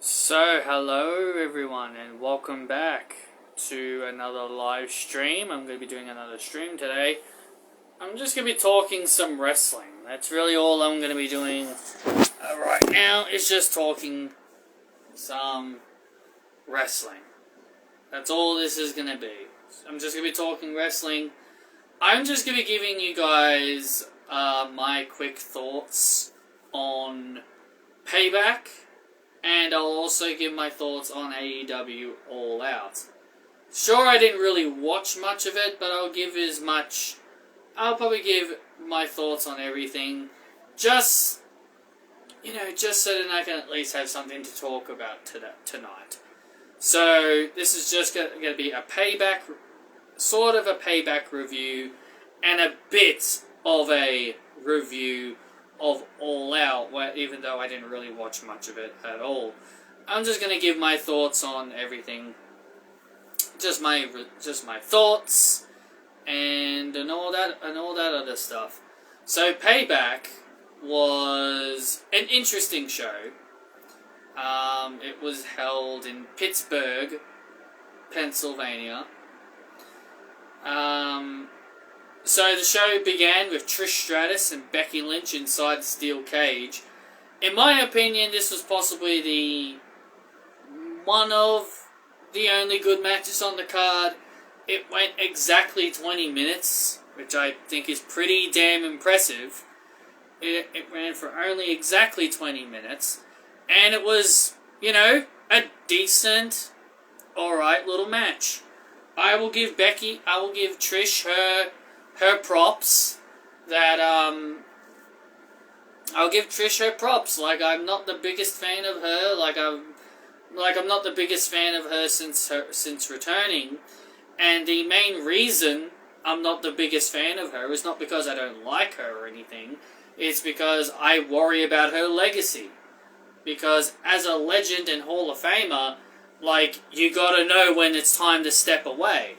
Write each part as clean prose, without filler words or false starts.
So, hello everyone, and welcome back to another live stream. I'm going to be doing another stream today. I'm just going to be talking some wrestling. That's really all I'm going to be doing right now, is just talking some wrestling. That's all this is going to be. I'm just going to be talking wrestling. I'm just going to be giving you guys my quick thoughts on Payback. And I'll also give my thoughts on AEW All Out. Sure, I didn't really watch much of it, but I'll probably give my thoughts on everything. Just so that I can at least have something to talk about tonight. So, this is just going to be a Payback, sort of a Payback review, and a bit of a review of All Out, even though I didn't really watch much of it at all. I'm just going to give my thoughts on everything. Just my thoughts and all that other stuff. So Payback was an interesting show. It was held in Pittsburgh, Pennsylvania. So the show began with Trish Stratus and Becky Lynch inside the steel cage. In my opinion, this was possibly one of the only good matches on the card. It went exactly 20 minutes, which I think is pretty damn impressive. It ran for only exactly 20 minutes, and it was, a decent, alright little match. I will give Trish her props. I'll give Trish her props. Like, I'm not the biggest fan of her. I'm not the biggest fan of her since returning. And the main reason I'm not the biggest fan of her is not because I don't like her or anything. It's because I worry about her legacy. Because as a legend and Hall of Famer, you gotta know when it's time to step away.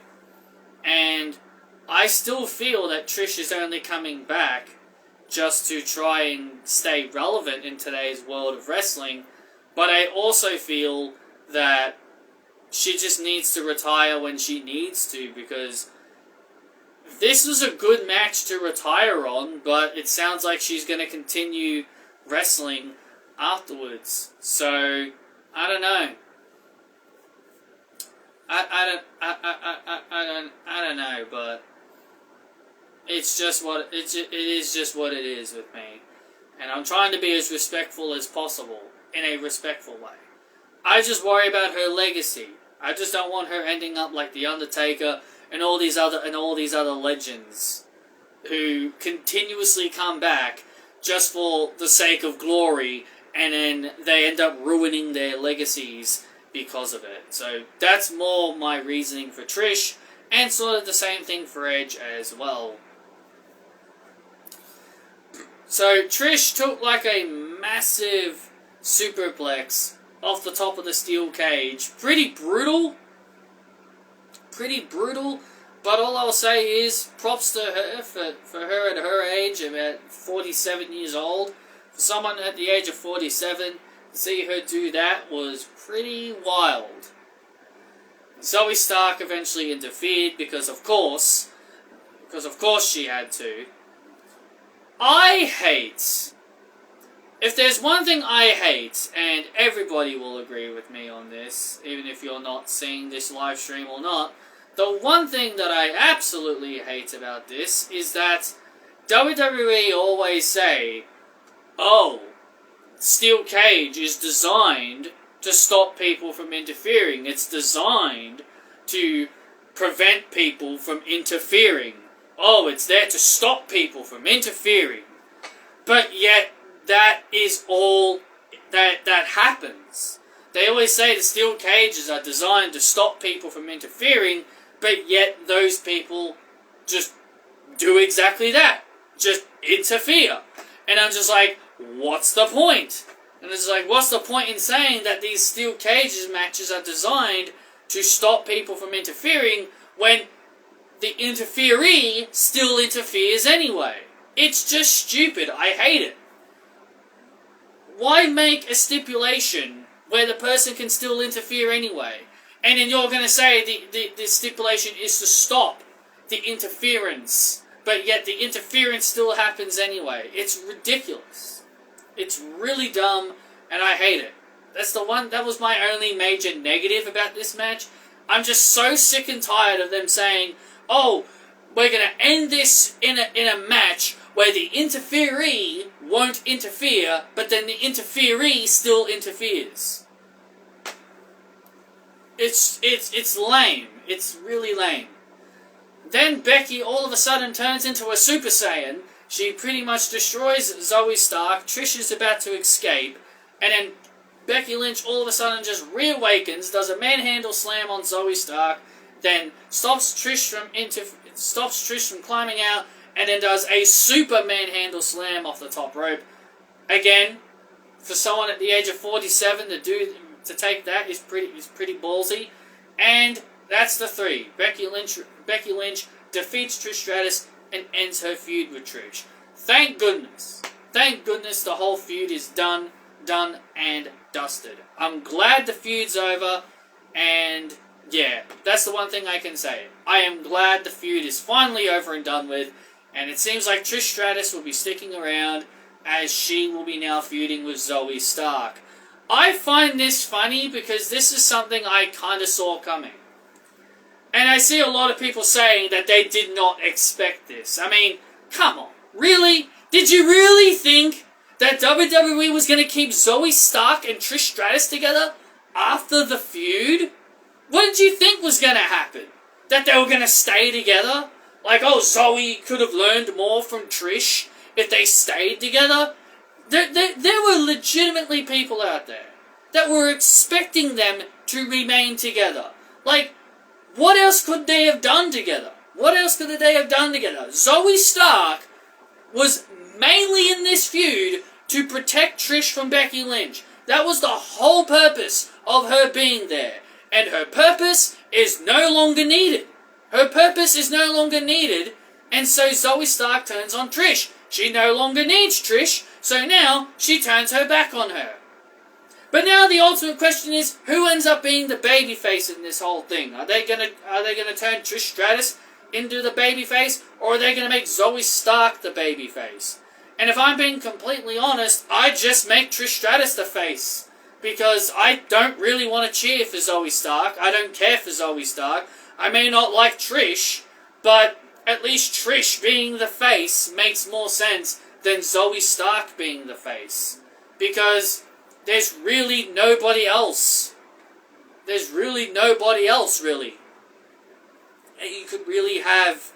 And I still feel that Trish is only coming back just to try and stay relevant in today's world of wrestling, but I also feel that she just needs to retire when she needs to, because this was a good match to retire on, but it sounds like she's going to continue wrestling afterwards. So, I don't know. I don't know, but it is just what it is with me, and I'm trying to be as respectful as possible in a respectful way. I just worry about her legacy. I just don't want her ending up like The Undertaker and all these other legends who continuously come back just for the sake of glory, and then they end up ruining their legacies because of it. So that's more my reasoning for Trish, and sort of the same thing for Edge as well. So Trish took a massive superplex off the top of the steel cage. Pretty brutal, but all I'll say is props to her for her at her age, about 47 years old. For someone at the age of 47, to see her do that was pretty wild. Zoe Stark eventually interfered because of course she had to. If there's one thing I hate, and everybody will agree with me on this, even if you're not seeing this live stream or not, the one thing that I absolutely hate about this is that WWE always say, oh, steel cage is designed to stop people from interfering. It's designed to prevent people from interfering. Oh, it's there to stop people from interfering. But yet, that is all that happens. They always say the steel cages are designed to stop people from interfering, but yet those people just do exactly that. Just interfere. And I'm just like, what's the point? And it's like, what's the point in saying that these steel cages matches are designed to stop people from interfering when the interferee still interferes anyway? It's just stupid. I hate it. Why make a stipulation where the person can still interfere anyway. And then you're going to say the stipulation is to stop the interference, but yet the interference still happens anyway. It's ridiculous. It's really dumb, and I hate it. That was my only major negative about this match. I'm just so sick and tired of them saying, oh, we're going to end this in a match where the interferee won't interfere, but then the interferee still interferes. It's lame. It's really lame. Then Becky all of a sudden turns into a Super Saiyan. She pretty much destroys Zoe Stark. Trish is about to escape, and then Becky Lynch all of a sudden just reawakens, does a manhandle slam on Zoe Stark, then stops Trish from climbing out, and then does a super manhandle slam off the top rope. Again, for someone at the age of 47 to take that is pretty ballsy. And that's the 3. Becky Lynch defeats Trish Stratus and ends her feud with Trish. Thank goodness. Thank goodness the whole feud is done and dusted. I'm glad the feud's over, and yeah, that's the one thing I can say. I am glad the feud is finally over and done with, and it seems like Trish Stratus will be sticking around as she will be now feuding with Zoe Stark. I find this funny because this is something I kind of saw coming. And I see a lot of people saying that they did not expect this. I mean, come on. Really? Did you really think that WWE was going to keep Zoe Stark and Trish Stratus together after the feud? What did you think was going to happen? That they were going to stay together? Like, oh, Zoe could have learned more from Trish if they stayed together? There were legitimately people out there that were expecting them to remain together. Like, what else could they have done together? What else could they have done together? Zoe Stark was mainly in this feud to protect Trish from Becky Lynch. That was the whole purpose of her being there. And her purpose is no longer needed. Her purpose is no longer needed, and so Zoe Stark turns on Trish. She no longer needs Trish, so now she turns her back on her. But now the ultimate question is, who ends up being the babyface in this whole thing? Are they gonna turn Trish Stratus into the babyface, or are they gonna make Zoe Stark the babyface? And if I'm being completely honest, I just make Trish Stratus the face, because I don't really want to cheer for Zoe Stark. I don't care for Zoe Stark. I may not like Trish, but at least Trish being the face makes more sense than Zoe Stark being the face. Because there's really nobody else. There's really nobody else, really. You could really have,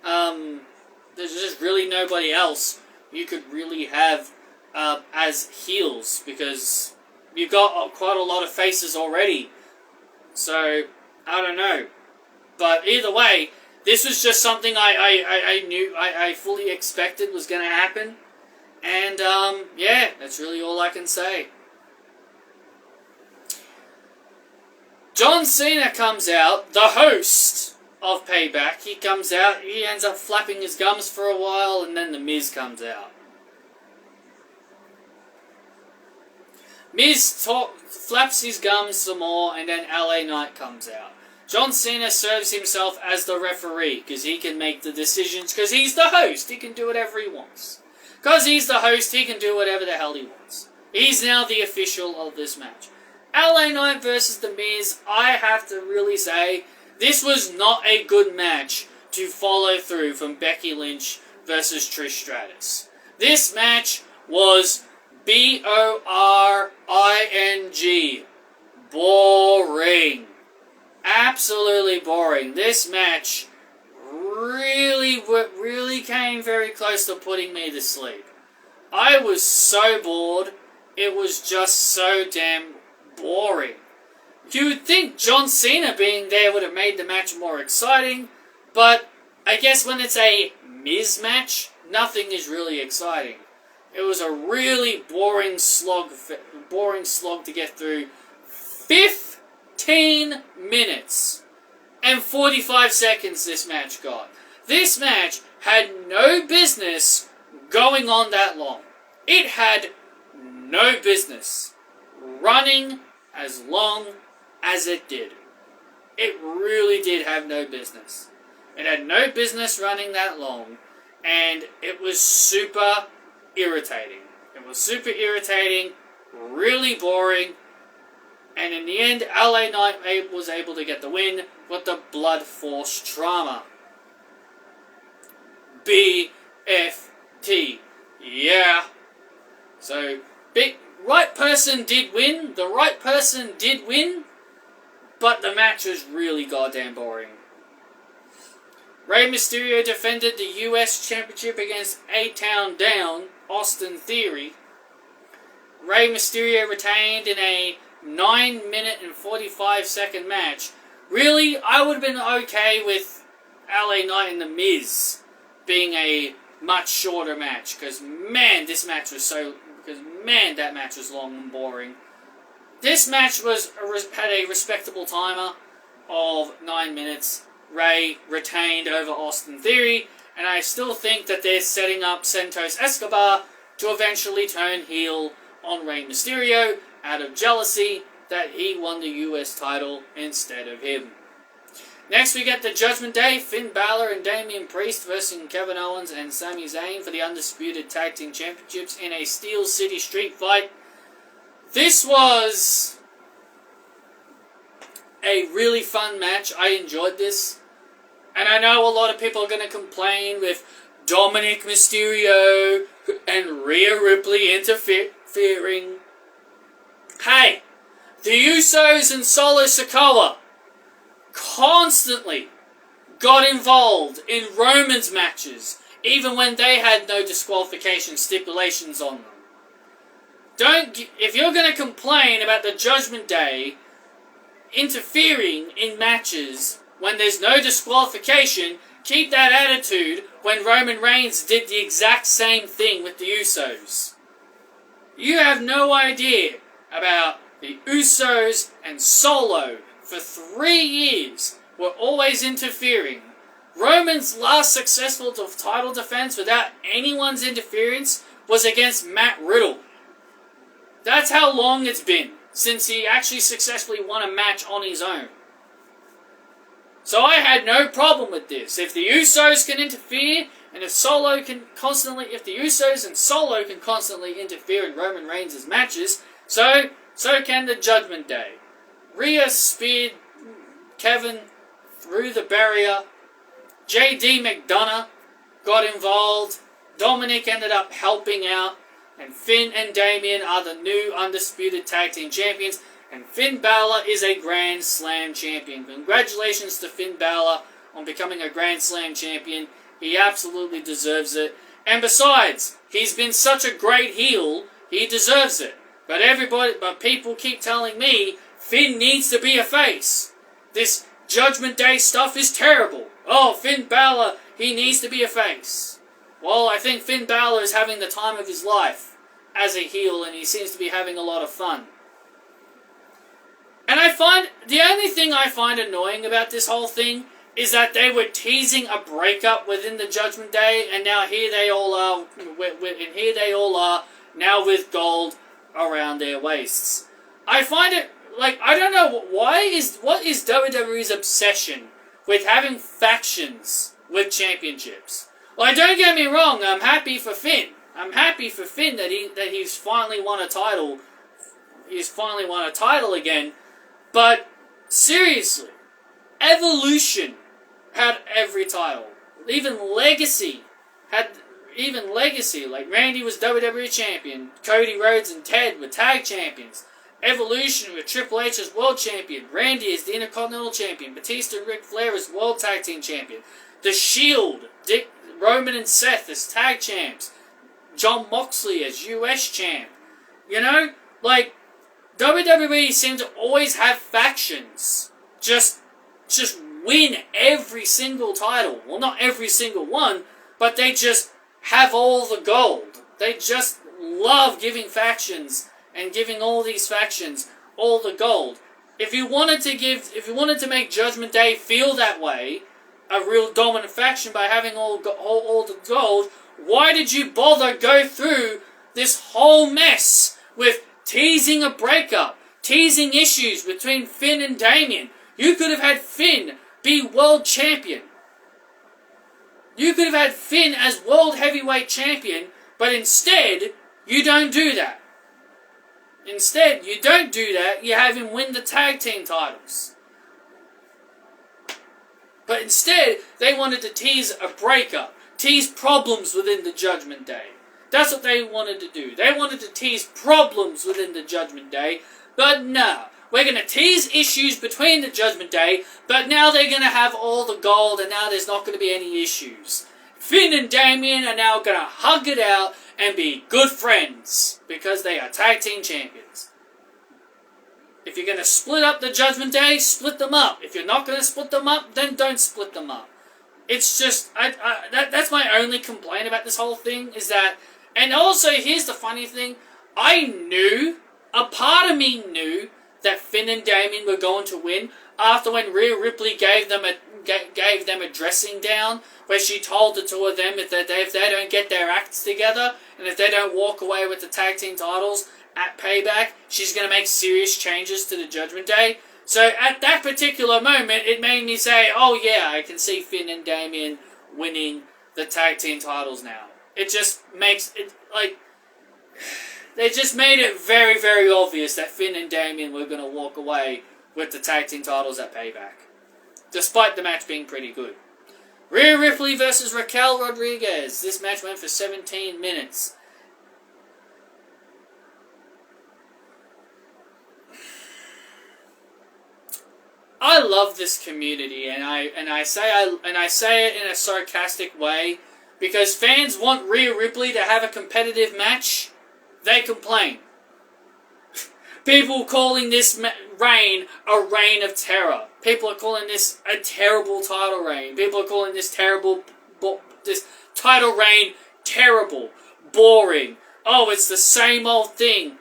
there's just really nobody else you could really have as heels, because you've got quite a lot of faces already. So, I don't know. But either way, this was just something I fully expected was going to happen. And, yeah, that's really all I can say. John Cena comes out, the host of Payback. He comes out, he ends up flapping his gums for a while, and then The Miz comes out. Miz flaps his gums some more, and then LA Knight comes out. John Cena serves himself as the referee, because he can make the decisions, because he's the host. He can do whatever he wants. Because he's the host, he can do whatever the hell he wants. He's now the official of this match. LA Knight versus The Miz, I have to really say, this was not a good match to follow through from Becky Lynch versus Trish Stratus. This match was boring. Boring. Absolutely boring. This match really came very close to putting me to sleep. I was so bored. It was just so damn boring. You would think John Cena being there would have made the match more exciting, but I guess when it's a Miz match, nothing is really exciting. It was a really boring slog to get through. 15 minutes and 45 seconds this match got. This match had no business going on that long. It had no business running as long as it did. It really did have no business. It had no business running that long, and it was super irritating. It was super irritating, really boring, and in the end, LA Knight was able to get the win with the Blood Force Trauma. BFT. Yeah. So, right person did win. The right person did win. But the match was really goddamn boring. Rey Mysterio defended the US Championship against A-Town Down, Austin Theory. Rey Mysterio retained in a 9-minute and 45-second match. Really, I would have been okay with LA Knight and The Miz being a much shorter match, because man, that match was long and boring. This match had a respectable timer of 9 minutes. Rey retained over Austin Theory, and I still think that they're setting up Santos Escobar to eventually turn heel on Rey Mysterio out of jealousy that he won the US title instead of him. Next we get the Judgment Day, Finn Balor and Damian Priest versus Kevin Owens and Sami Zayn for the Undisputed Tag Team Championships in a Steel City Street Fight. This was a really fun match. I enjoyed this. And I know a lot of people are going to complain with Dominic Mysterio and Rhea Ripley interfering. Hey, the Usos and Solo Sikoa constantly got involved in Roman's matches, even when they had no disqualification stipulations on them. If you're going to complain about the Judgment Day interfering in matches when there's no disqualification, keep that attitude when Roman Reigns did the exact same thing with the Usos. You have no idea about the Usos and Solo for 3 years were always interfering. Roman's last successful title defense without anyone's interference was against Matt Riddle. That's how long it's been since he actually successfully won a match on his own. So I had no problem with this. If the Usos can interfere, and if the Usos and Solo can constantly interfere in Roman Reigns' matches, so can the Judgment Day. Rhea speared Kevin through the barrier. JD McDonough got involved. Dominic ended up helping out. And Finn and Damian are the new Undisputed Tag Team Champions. And Finn Balor is a Grand Slam Champion. Congratulations to Finn Balor on becoming a Grand Slam Champion. He absolutely deserves it. And besides, he's been such a great heel, he deserves it. But people keep telling me Finn needs to be a face. This Judgment Day stuff is terrible. Oh, Finn Balor, he needs to be a face. Well, I think Finn Balor is having the time of his life as a heel, and he seems to be having a lot of fun. And the only thing I find annoying about this whole thing is that they were teasing a breakup within the Judgment Day, and now here they all are now with gold around their waists. I find it, I don't know, what is WWE's obsession with having factions with championships? Don't get me wrong, I'm happy for Finn. I'm happy for Finn that he's finally won a title. He's finally won a title again. But, seriously, Evolution had every title. Even Legacy, Randy was WWE Champion, Cody Rhodes and Ted were Tag Champions. Evolution with Triple H as World Champion, Randy is the Intercontinental Champion, Batista and Ric Flair as World Tag Team Champion, The Shield, Roman and Seth as Tag Champs, Jon Moxley as US Champ. WWE seems to always have factions. Just win every single title. Well, not every single one, but they just have all the gold. They just love giving factions and giving all these factions all the gold. If you wanted to make Judgment Day feel that way, a real dominant faction by having all the gold, why did you bother go through this whole mess with teasing a breakup, teasing issues between Finn and Damien. You could have had Finn be world champion. You could have had Finn as world heavyweight champion, but instead, you don't do that. Instead, you don't do that, you have him win the tag team titles. But instead, they wanted to tease a breakup, tease problems within the Judgment Day. That's what they wanted to do. They wanted to tease problems within the Judgment Day, but no. We're going to tease issues between the Judgment Day, but now they're going to have all the gold, and now there's not going to be any issues. Finn and Damien are now going to hug it out and be good friends, because they are tag team champions. If you're going to split up the Judgment Day, split them up. If you're not going to split them up, then don't split them up. It's just, that's my only complaint about this whole thing, is that, and also, here's the funny thing, a part of me knew that Finn and Damien were going to win after when Rhea Ripley gave them a dressing down, where she told the two of them if they don't get their acts together, and if they don't walk away with the tag team titles at Payback, she's going to make serious changes to the Judgment Day. So at that particular moment, it made me say, oh yeah, I can see Finn and Damien winning the tag team titles now. It just makes it, like, they just made it very, very obvious that Finn and Damien were going to walk away with the tag team titles at Payback, despite the match being pretty good. Rhea Ripley versus Raquel Rodriguez. This match went for 17 minutes. I love this community, and I say it in a sarcastic way, because fans want Rhea Ripley to have a competitive match. They complain. People calling this reign a reign of terror. People are calling this a terrible title reign. People are calling this this title reign terrible, boring. Oh, it's the same old thing.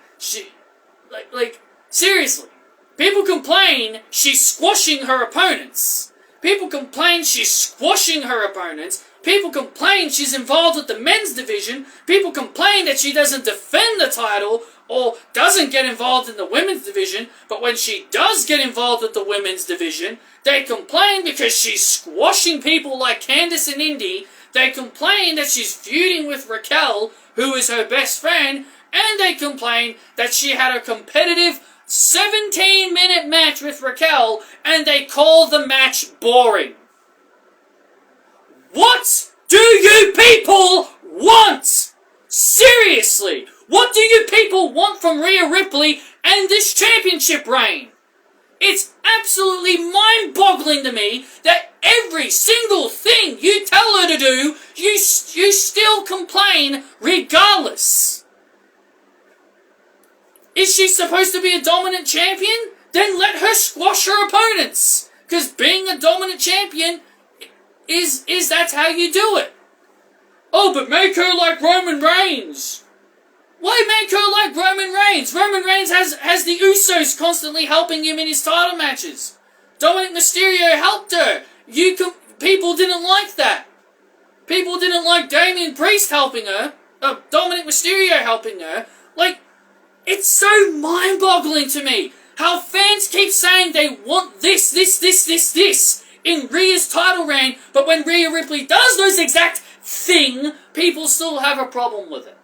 Seriously. People complain she's squashing her opponents. People complain she's squashing her opponents. People complain she's involved with the men's division. People complain that she doesn't defend the title or doesn't get involved in the women's division. But when she does get involved with the women's division, they complain because she's squashing people like Candice and Indy. They complain that she's feuding with Raquel, who is her best friend. And they complain that she had a competitive 17-minute match with Raquel, and they call the match boring. What do you people want? Seriously, what do you people want from Rhea Ripley and this championship reign? It's absolutely mind-boggling to me that every single thing you tell her to do, you still complain regardless. Is she supposed to be a dominant champion? Then let her squash her opponents. Because being a dominant champion is that's how you do it. Oh, but make her like Roman Reigns. Why make her like Roman Reigns? Roman Reigns has the Usos constantly helping him in his title matches. Dominic Mysterio helped her. People didn't like that. People didn't like Damian Priest helping her. Dominic Mysterio helping her. It's so mind-boggling to me how fans keep saying they want this in Rhea's title reign, but when Rhea Ripley does those exact thing, people still have a problem with it.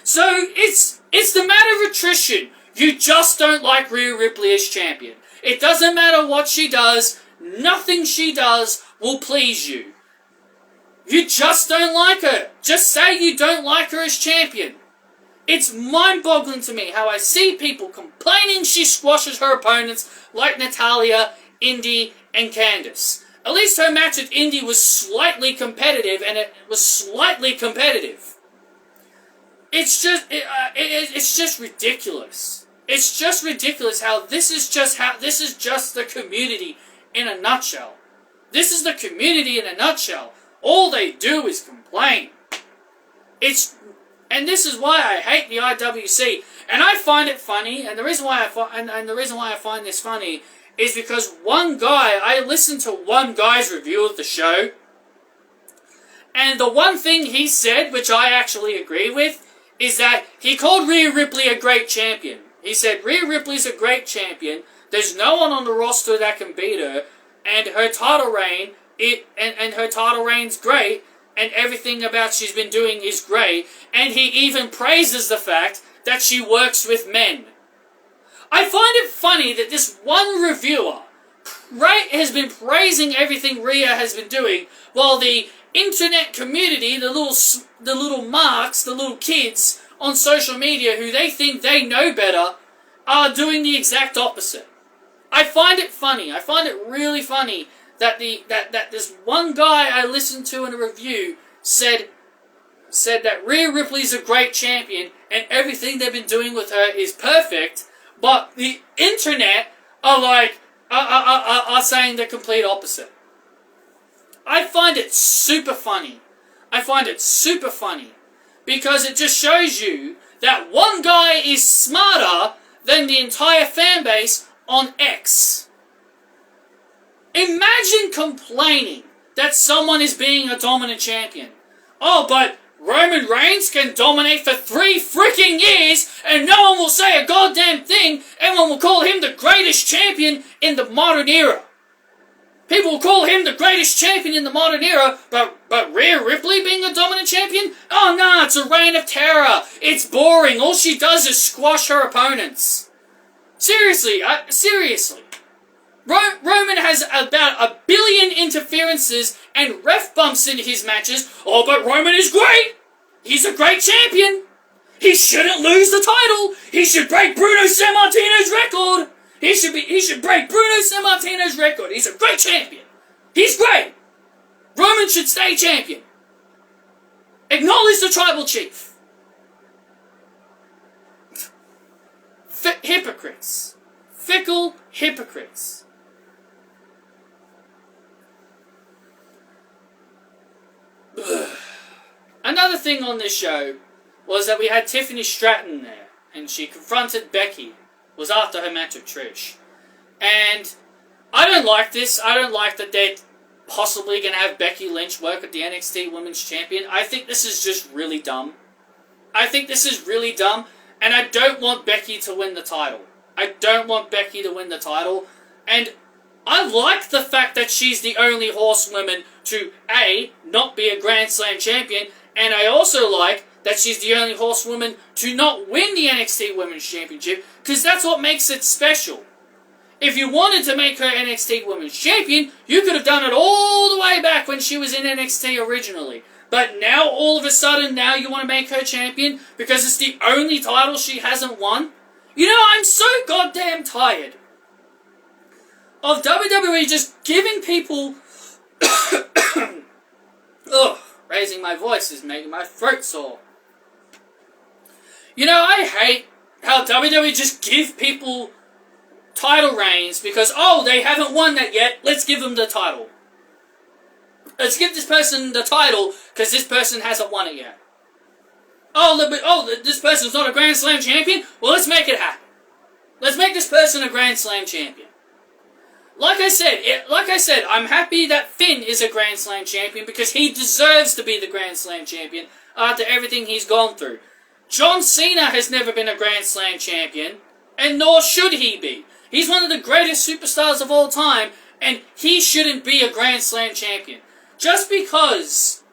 So it's the matter of attrition. You just don't like Rhea Ripley as champion. It doesn't matter what she does, nothing she does will please you. You just don't like her. Just say you don't like her as champion. It's mind-boggling to me how I see people complaining she squashes her opponents like Natalya, Indy, and Candice. At least her match with Indy was slightly competitive, and it was slightly competitive. It's just ridiculous. It's just ridiculous how this is just the community in a nutshell. This is the community in a nutshell. All they do is complain. And this is why I hate the IWC. And I find it funny, and the reason why I find this funny is because I listened to one guy's review of the show, and the one thing he said, which I actually agree with, is that he called Rhea Ripley a great champion. He said, Rhea Ripley's a great champion. There's no one on the roster that can beat her. And her title reign, her title reign's great. And everything about she's been doing is great. And he even praises the fact that she works with men. I find it funny that this one reviewer has been praising everything Rhea has been doing, while the internet community, the little marks, the little kids on social media who they think they know better, are doing the exact opposite. I find it funny. I find it really funny that that this one guy I listened to in a review said that Rhea Ripley's a great champion and everything they've been doing with her is perfect, but the internet are saying the complete opposite. I find it super funny. Because it just shows you that one guy is smarter than the entire fan base on X. Imagine complaining that someone is being a dominant champion. Oh, but Roman Reigns can dominate for 3 freaking years and no one will say a goddamn thing. Everyone will call him the greatest champion in the modern era. People will call him the greatest champion in the modern era, but Rhea Ripley being a dominant champion? Oh no, it's a reign of terror. It's boring. All she does is squash her opponents. Seriously. Roman has about 1 billion interferences and ref bumps in his matches. Oh, but Roman is great. He's a great champion. He shouldn't lose the title. He should break Bruno Sammartino's record. He should break Bruno Sammartino's record. He's a great champion. He's great. Roman should stay champion. Acknowledge the tribal chief. Hypocrites. Fickle hypocrites. Another thing on this show was that we had Tiffany Stratton there, and she confronted Becky. It was after her match with Trish. And I don't like this. I don't like that they're possibly going to have Becky Lynch work at the NXT Women's Champion. I think this is just really dumb. And I don't want Becky to win the title. And I like the fact that she's the only horsewoman to, A, not be a Grand Slam champion, and I also like that she's the only horsewoman to not win the NXT Women's Championship, because that's what makes it special. If you wanted to make her NXT Women's Champion, you could have done it all the way back when she was in NXT originally. But now, all of a sudden, now you want to make her champion because it's the only title she hasn't won? You know, I'm so goddamn tired of WWE just giving people... Ugh, raising my voice is making my throat sore. You know, I hate how WWE just give people title reigns because, oh, they haven't won that yet, let's give them the title. Let's give this person the title because this person hasn't won it yet. This person's not a Grand Slam champion? Well, let's make it happen. Let's make this person a Grand Slam champion. Like I said, I'm happy that Finn is a Grand Slam champion because he deserves to be the Grand Slam champion after everything he's gone through. John Cena has never been a Grand Slam champion, and nor should he be. He's one of the greatest superstars of all time, and he shouldn't be a Grand Slam champion. Just because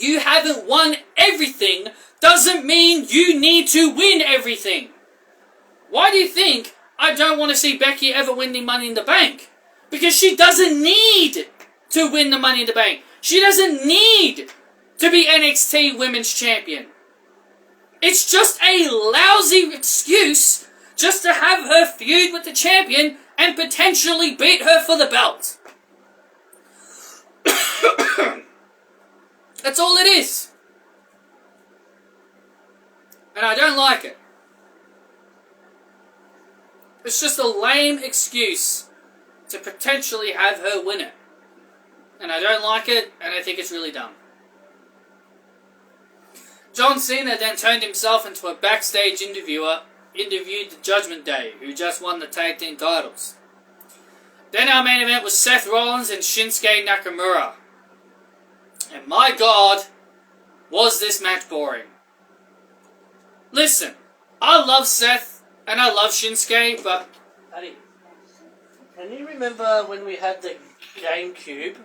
you haven't won everything doesn't mean you need to win everything. Why do you think I don't want to see Becky ever win the Money in the Bank? Because she doesn't need to win the Money in the Bank. She doesn't need to be NXT Women's Champion. It's just a lousy excuse just to have her feud with the champion and potentially beat her for the belt. That's all it is. And I don't like it. It's just a lame excuse to potentially have her win it. And I don't like it, and I think it's really dumb. John Cena then turned himself into a backstage interviewer, interviewed the Judgment Day, who just won the tag team titles. Then our main event was Seth Rollins and Shinsuke Nakamura. And my God, was this match boring. Listen, I love Seth, And I love Shinsuke, but... Addy, can you remember when we had the GameCube?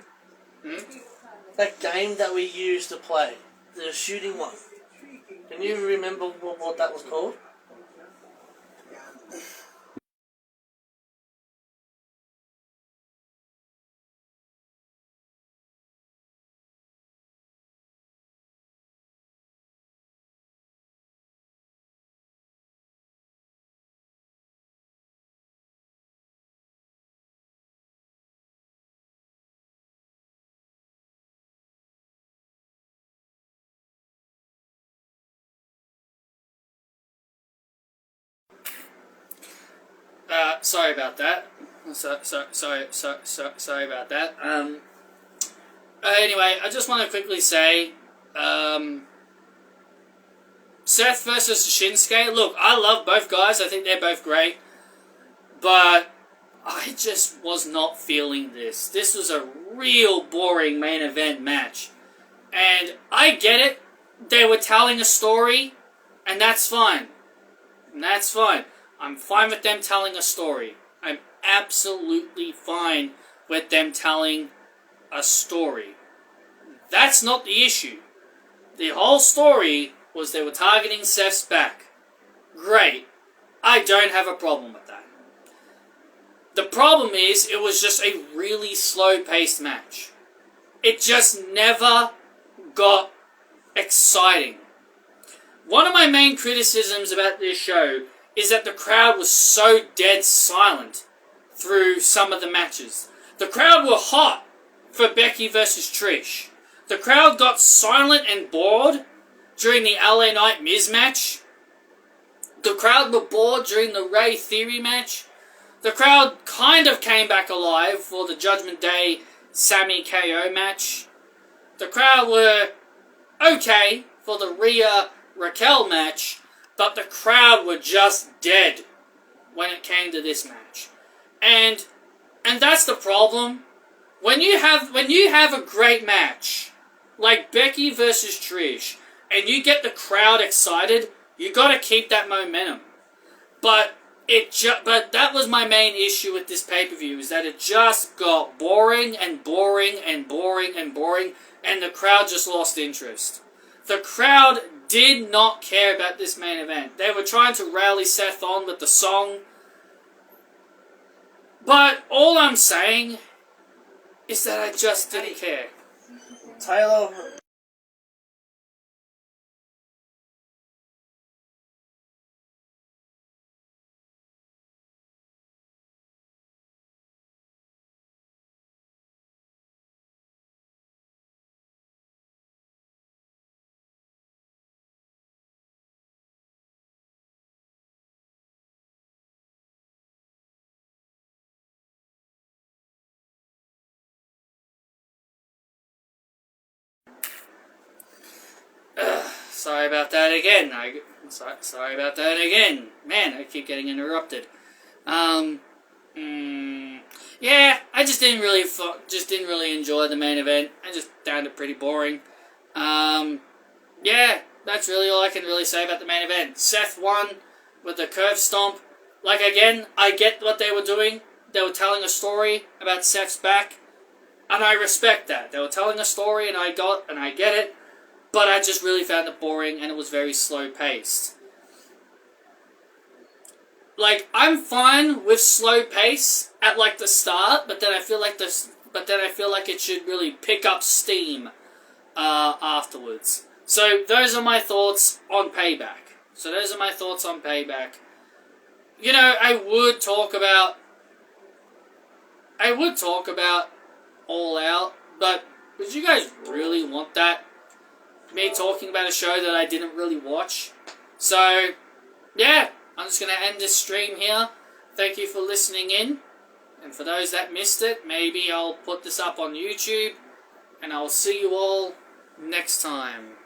That game that we used to play, the shooting one. Can you remember what that was called? Sorry about that. Sorry about that. Anyway, I just want to quickly say, Seth versus Shinsuke. Look, I love both guys. I think they're both great. But I just was not feeling this. This was a real boring main event match. And I get it. They were telling a story, and that's fine. I'm fine with them telling a story. I'm absolutely fine with them telling a story. That's not the issue. The whole story was they were targeting Seth's back. Great. I don't have a problem with that. The problem is, it was just a really slow-paced match. It just never got exciting. One of my main criticisms about this show is that the crowd was so dead silent through some of the matches. The crowd were hot for Becky versus Trish. The crowd got silent and bored during the LA Knight Miz match. The crowd were bored during the Ray Theory match. The crowd kind of came back alive for the Judgment Day Sami KO match. The crowd were okay for the Rhea Raquel match, but the crowd were just dead when it came to this match. And that's the problem. When you have a great match, like Becky versus Trish, and you get the crowd excited, you gotta keep that momentum. But that was my main issue with this pay-per-view, is that it just got boring and boring and boring and boring, and the crowd just lost interest. The crowd did not care about this main event. They were trying to rally Seth on with the song. But all I'm saying is that I just didn't care. Taylor... Sorry about that again. Sorry about that again. Man, I keep getting interrupted. Yeah, I just didn't really enjoy the main event. I just found it pretty boring. Yeah, that's really all I can really say about the main event. Seth won with the curve stomp. Like, again, I get what they were doing. They were telling a story about Seth's back, and I respect that. They were telling a story, and I get it. But I just really found it boring, and it was very slow-paced. Like, I'm fine with slow pace at like the start, but then I feel like it should really pick up steam afterwards. So those are my thoughts on Payback. You know, I would talk about All Out, but would you guys really want that? Me talking about a show that I didn't really watch. So, yeah, I'm just going to end this stream here. Thank you for listening in. And for those that missed it, maybe I'll put this up on YouTube. And I'll see you all next time.